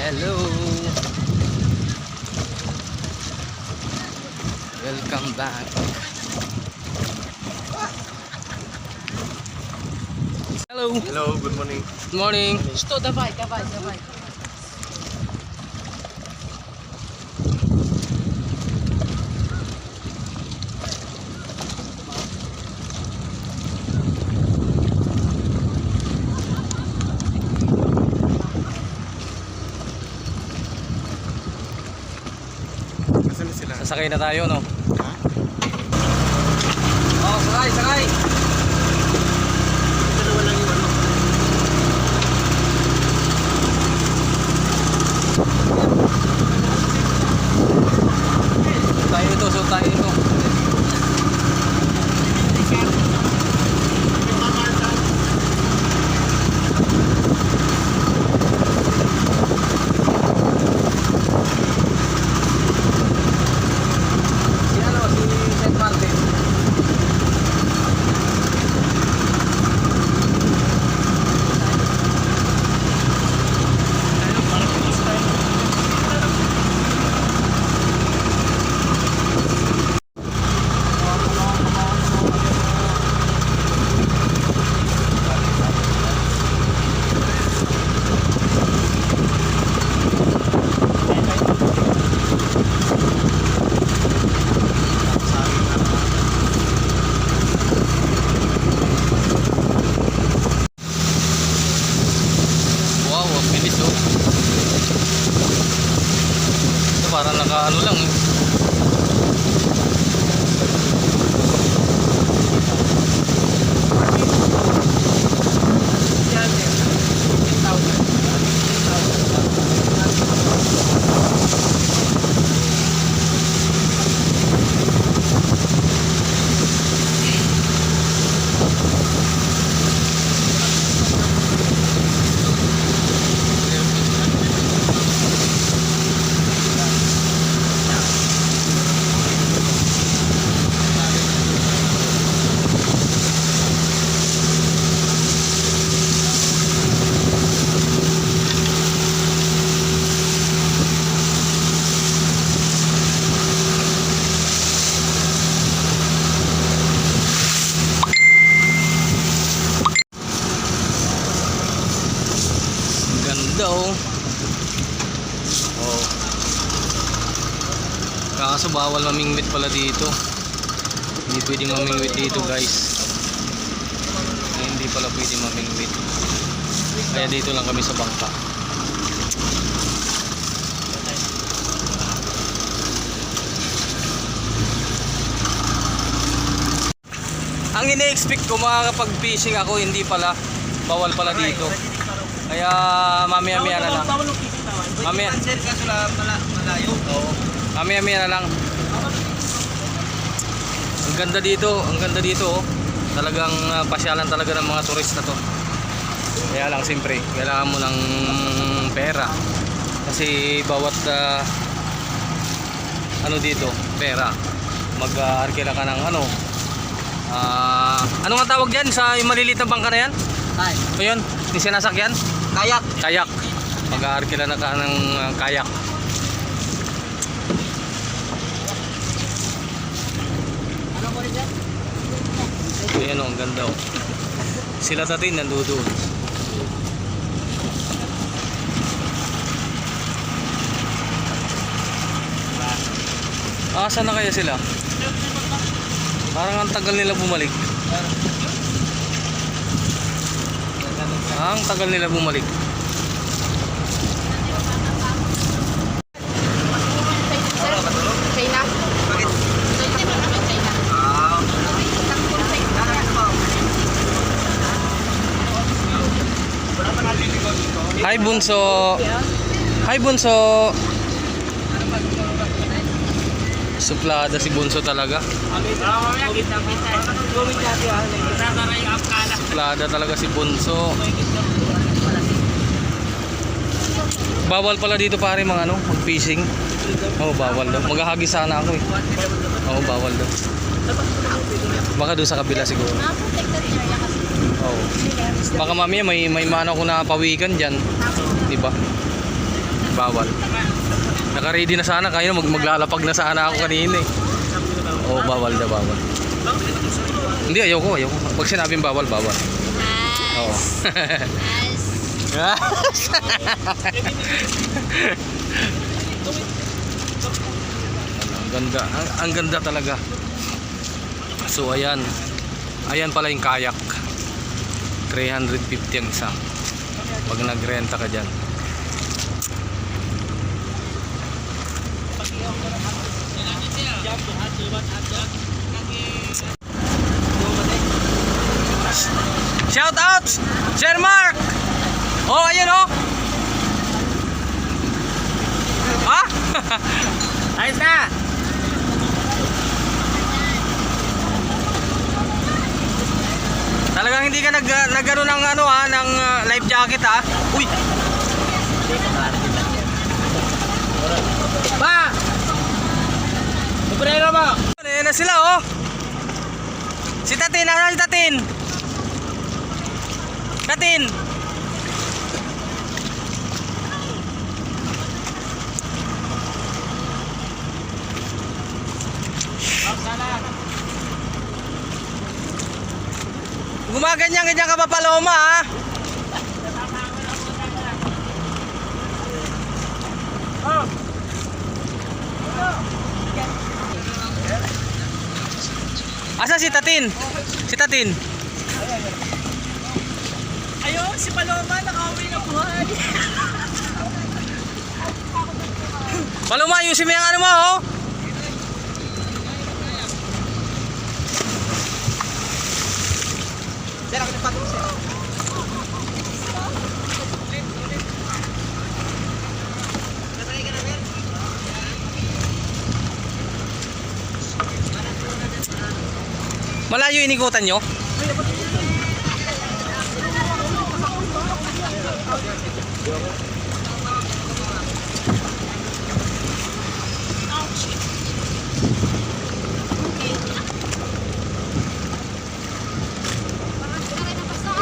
Hello. Welcome back. Hello. Hello, good morning. Good morning. Что, давай. Nasaan na sila? Sasakay na tayo, no? Ha? Oh, sakay. Dalawa lang yung ano. So tayo ito. Si St. Martin. Wow, ang bilis oh. Ito parang naka-ano lang eh. Ganda oh. Oh. Kaso bawal mamingwit pala dito. Hindi pwedeng mamingwit dito guys. Hindi pala pwedeng mamingwit. Kaya dito lang kami sa bangka. Ang ine-expect ko makakapag-fishing ako, hindi pala. Bawal pala dito. Kaya mamaya-maya na lang. Mamaya. Oo. Mamaya-maya na lang. Ang ganda dito oh. Talagang pasyalan talaga ng mga turista to. Kaya lang siyempre, kailangan mo ng pera. Kasi bawat ano dito, pera. Mag-arkila ka ng ano. Ano nga tawag diyan sa yung maliliit na bangka na yan? Ay, Ito yun, yung sinasakyan? kayak. Kayak. Mag-aarkila na ka ng kayak. Ano mo rin yan? Ayan o, ang ganda o. Sila tatin nandoon. Saan na kaya sila? Parang ang tagal nila bumalik. Ang tagal nila bumalik. China? Bakit? Hindi ba naman China? Hi Bunso. Hi Bunso. Suplada si Bunso talaga. Suplada talaga si Bunso. Bawal pala dito pare mga ano, mag-fishing. Oo, bawal daw. Maghahagi sana ako eh. Oo, bawal daw. Baka doon sa kabila siguro. Protected area kasi. Oo. Baka mamaya may mano ko na pawikan diyan, 'di ba? Bawal. Naka-ready na sana kayo, maglalapag na sana ako kanina eh. Oo, bawal na bawal. Hindi, ayoko. Pag sinabing bawal, bawal. Oo. Ang ganda talaga. So ayan pala yung kayak, 350 ang isa pag nagrenta ka dyan. Shout out Sir Mark. Oh, ayun oh. Ha? Ayos na! Talagang hindi ka nagano ng ano ha, ng life jacket ha. Uy. Pa! Sobrero mo! Ayan na sila oh. Si Tatin, ano si Tatin? Tatin. Gumaganyan-ganyan ka pa Paloma ha. Asa si Tatin? Si Tatin. Ayun, si Paloma nakauwi ng buhay. Paloma, ayusin mo yung ano mo oh. Sir, ako nagpatong sir. Nasakay ka na, sir? Malayo inikutan nyo?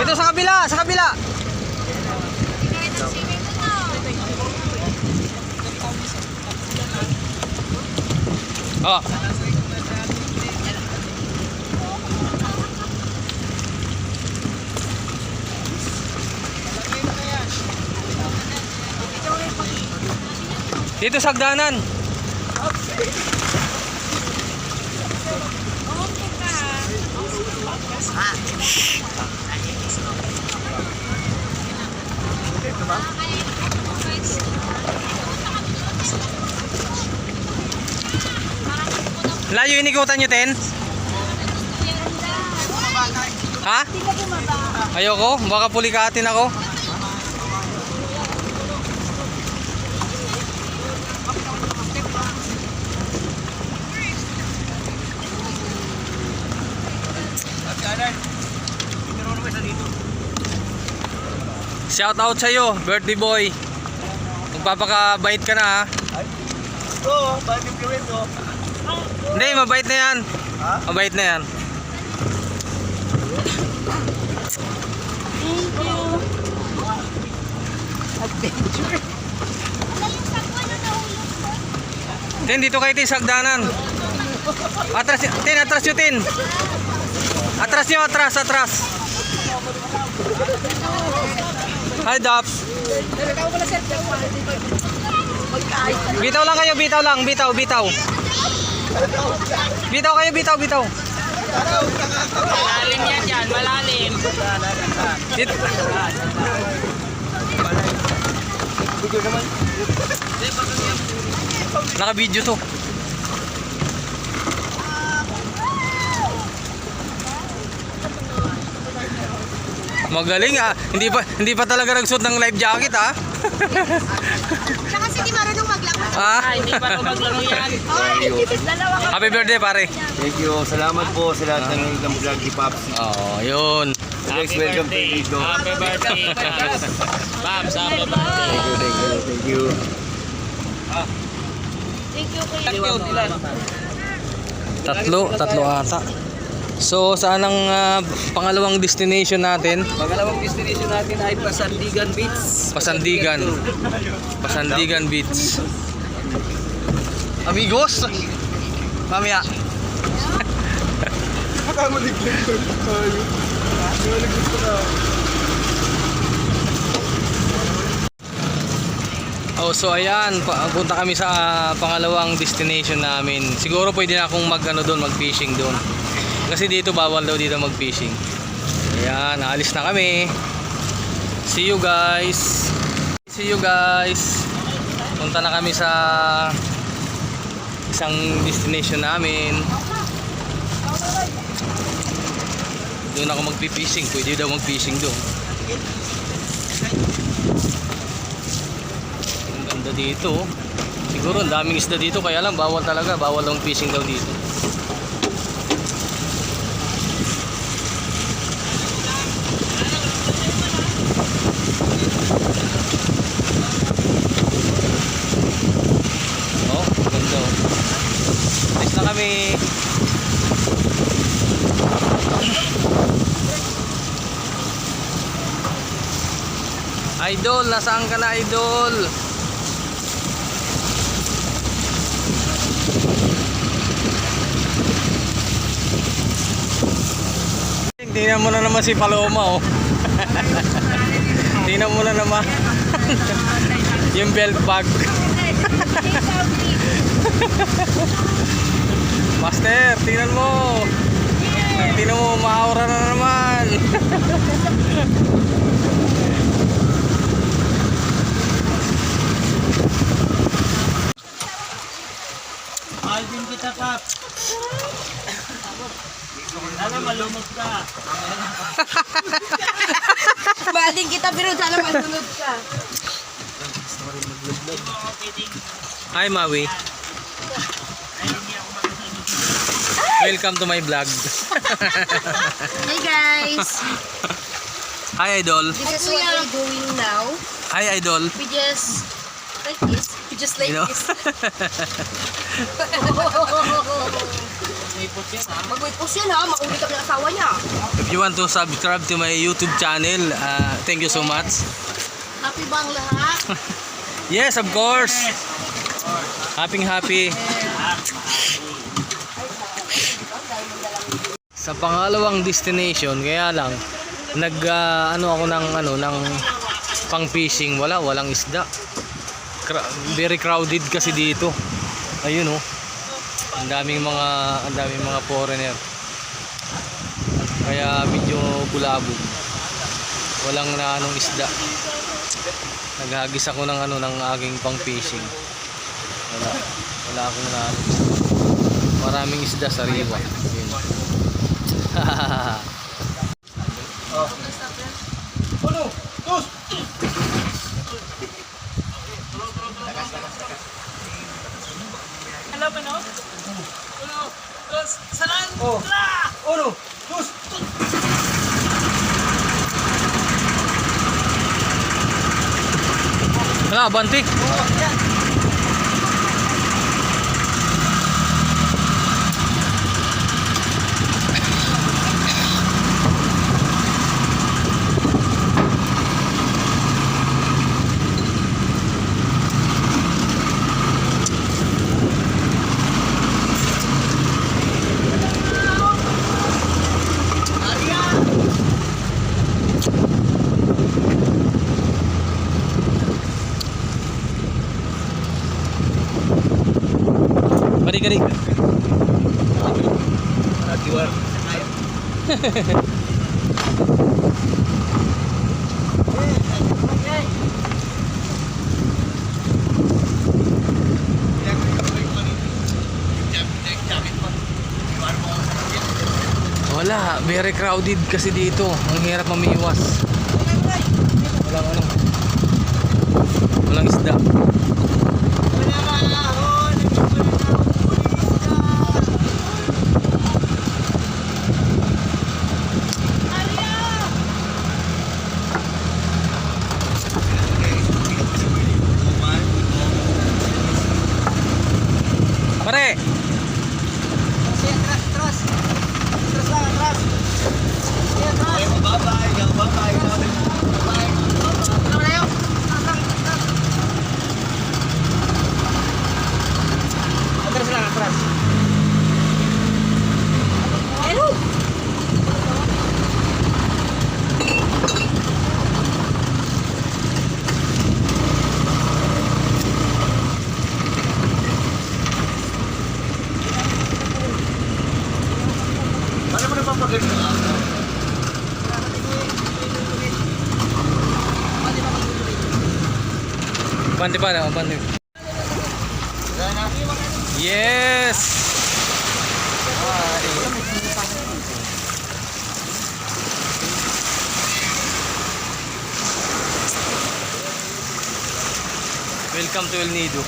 Ito sa kabila, sa kabila. Oh. Dito sa hagdanan. Layo inikutan nyo, Ten? Ha? Ayoko, baka pulikatin ako. Shout out sa'yo, birthday boy. Magpapakabait ka na ha. Oo, bakit yung gawin to? Hindi, mabait na yan. Ha? Mabait na yan. Adventure. Tin, dito kayo Tin, sa hagdanan. Atras, Tin, atras nyo Tin. Atras nyo, atras. Hi, Dops. Bitaw lang kayo, bitaw lang. Bitaw. Bitaw kayo, bitaw. Malalim yan dyan, malalim. Naka-video to. Magaling ah. Hindi pa talaga nagsuot ng life jacket ah. Siya kasi di marunong maglakad. Ah? Hindi pa ito maglaro yan. Dalawa ka. Happy birthday pare. Thank you. Salamat po sa lahat ng vlog ni Pops. Oo, yun. Alex, welcome to Rico. Happy birthday, Pops. Pops, happy birthday. Thank you. Thank you, kuya. Tatlo ata. So saan ang pangalawang destination natin? Pangalawang destination natin ay Pasandigan Beach. Pasandigan. Pasandigan Beach. Amigos. Mamaya. Oh, so ayan, punta kami sa pangalawang destination namin. Siguro pwede na akong mag-fishing doon. Kasi dito bawal daw dito mag-fishing. Ayan, naalis na kami. See you guys. See you guys. Punta na kami sa isang destination namin. Doon ako mag-fishing. Pwede daw mag-fishing doon. Ang ganda dito. Siguro ang daming isda dito. Kaya lang bawal talaga. Bawal ang fishing daw dito. Oh, ganda oh. Nice na kami. Idol, nasaan ka na, idol? Tingnan mo na naman si Paloma oh. Tingnan mo na naman yung belt bag. Master, tingnan mo. Tingnan mo, maaura na naman. Alvin kita, Pap. Sana malunod ka. Baling kita, pero sana masunod ka. Hi, Maui. Welcome to my vlog. Hey guys! Hi, idol. This is what we're doing now. Hi, idol. We just like this. We just like You know? this. Mag-wait po siya ha. Makulit kami ng asawa niya. If you want to subscribe to my YouTube channel, thank you so much. Happy bang lahat? Yes, of course. Happy. Sa pangalawang destination, kaya lang ako ng pang fishing, walang isda. Very crowded kasi dito. Ayun oh. Ang daming mga foreigner. Kaya medyo bulabog. Walang isda. Naghagis ako ng aking pang fishing. Wala akong isda. Maraming isda sa riwa. Yun. Wala, bantik. Kari. Wala, very crowded kasi dito. Ang hirap mamiwas. Walang isda. Pare. Pandi pa na, pandi. Yes! Welcome to El Nido.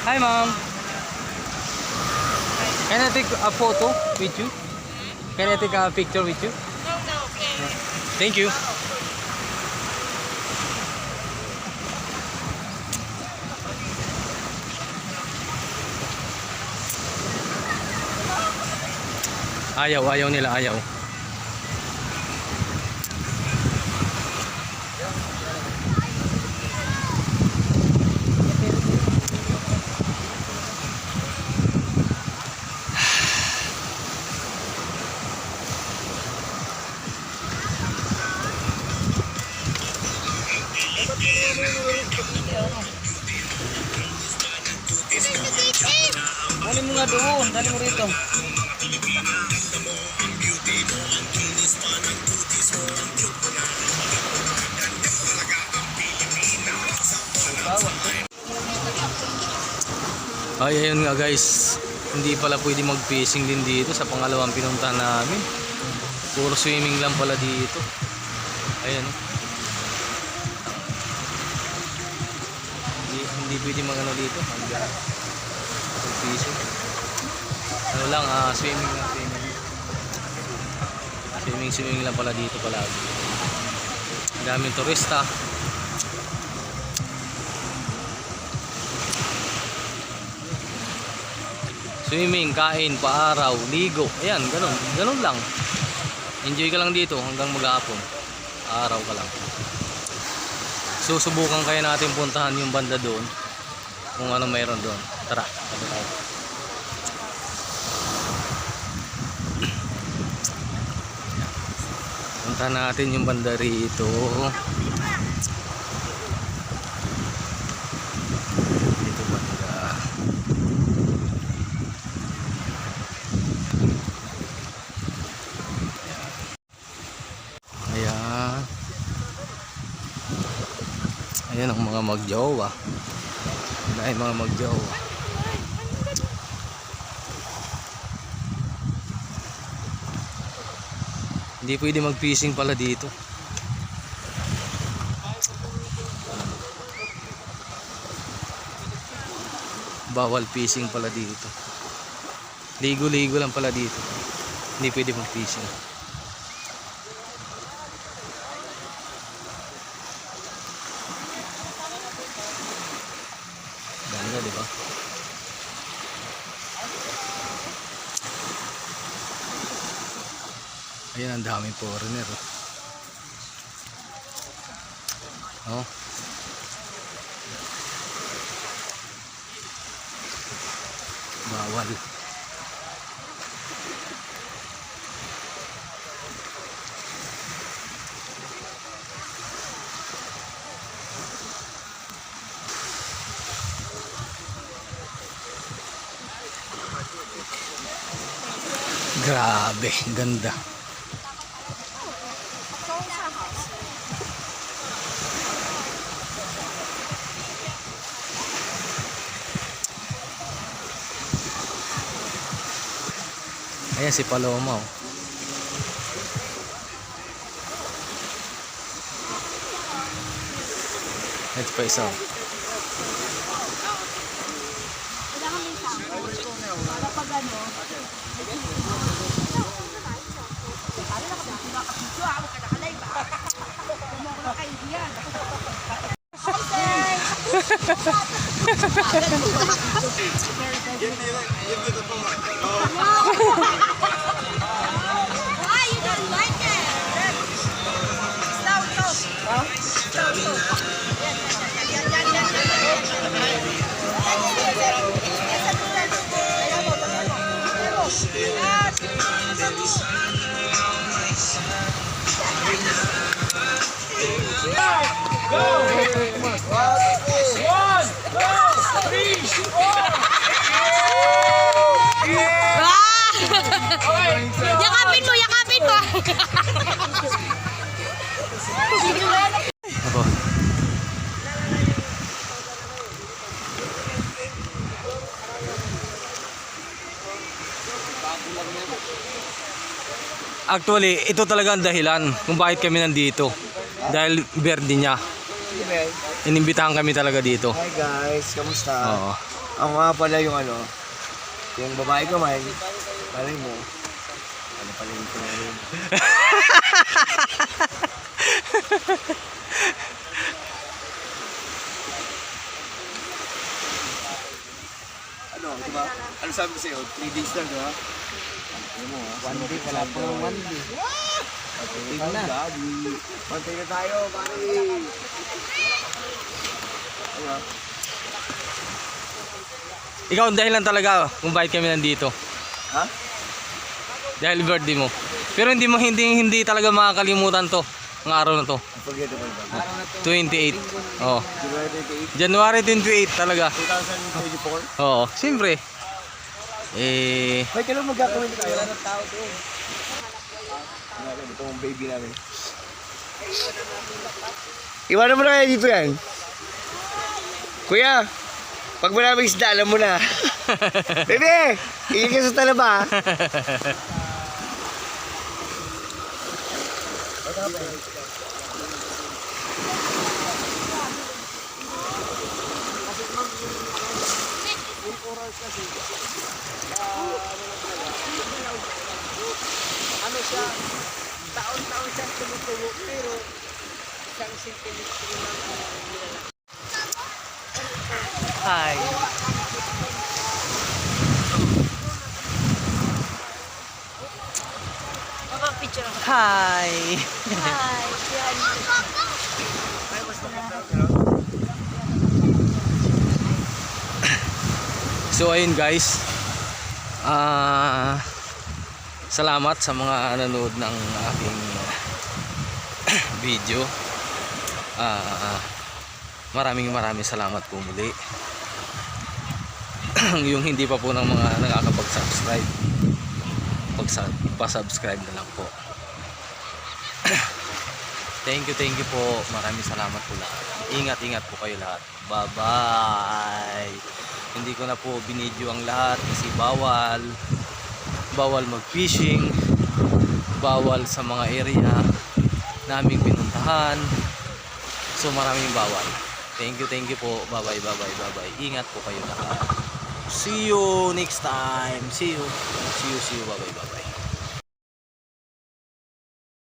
Hi, mom. Can I take a photo with you? Can I take a picture with you? Thank you. Ayaw nila, ayaw. Dali mo nga doon, dali mo rito. Ay, ayun nga guys, hindi pala pwede mag-fishing din dito sa pangalawang pinuntahan namin. Puro swimming lang pala dito. Ayan. Hindi pwede mag-ano dito, mag-fishing. Ano lang, swimming lang, swimming lang pala dito palagi. Ang daming turista. Swimming, kain, paaraw, ligo. Ayan, ganun lang. Enjoy ka lang dito hanggang maghapon. Araw ka lang. Susubukan kaya natin puntahan yung banda doon. Kung ano mayroon doon. Tara, tabi tayo. Puntahan natin yung banda rito. Dito banda. Ayan. Ayan ang mga magjowa. Dahil mga magjowa. Hindi pwede mag-fishing pala dito. Bawal fishing pala dito. Ligo-ligo lang pala dito. Hindi pwede mag-fishing. Ganda, di ba? Ayan, ang daming foreigner. Oh. Bawal. Grabe, ganda. Ayan si Paloma, oh. Ito pa isa, oh. Para pag ano, why you don't like it? Go! Actually, ito talaga ang dahilan kung bakit kami nandito. Dahil birthday niya. Inimbitahan kami talaga dito. Hi guys, kamusta? Oo. Ako nga pala yung ano, yung babae ko man, palay mo. Ano pala yung pinagin? Ano, diba? Ano sabi ko sa'yo? 3 days lang, diba? Ano mo, 1 day, wala pa ng 1 day. Pantay na. Pantay na tayo, pare. Ano? Ikaw ang dahilan talaga kung bakit kami nandito. Ha? Dahil birthday mo. Pero hindi talaga makakalimutan to. Ang araw na to. Unforgettable ba? 28. Oh. January 28, January 28 talaga. 2024. Oo. Siyempre. Hoy, kailan magkakawin tayo? Wala ng tao doon. Ito ang baby namin. Iwanan mo na kaya dito yan. Kuya, pag maraming isda, alam mo na. Bebe, iyan ka sa talaba. Ano siya, taon-taon siya tumutubo, pero isang sentimetro lang ang nilalaki. Hi. Picture ako. Hi. Hi. Yan. So ayun guys. Salamat sa mga nanood ng aking video. Maraming salamat po muli. Yung hindi pa po ng mga nakakapag-subscribe, pa-subscribe na lang po. Thank you po. Maraming salamat po lahat. Ingat po kayo lahat. Bye-bye. Hindi ko na po binidyo ang lahat kasi bawal mag-fishing, bawal sa mga area naming pinuntahan. So maraming bawal. Thank you po. Bye-bye. Ingat po kayo lahat. See you next time. See you. Bye-bye.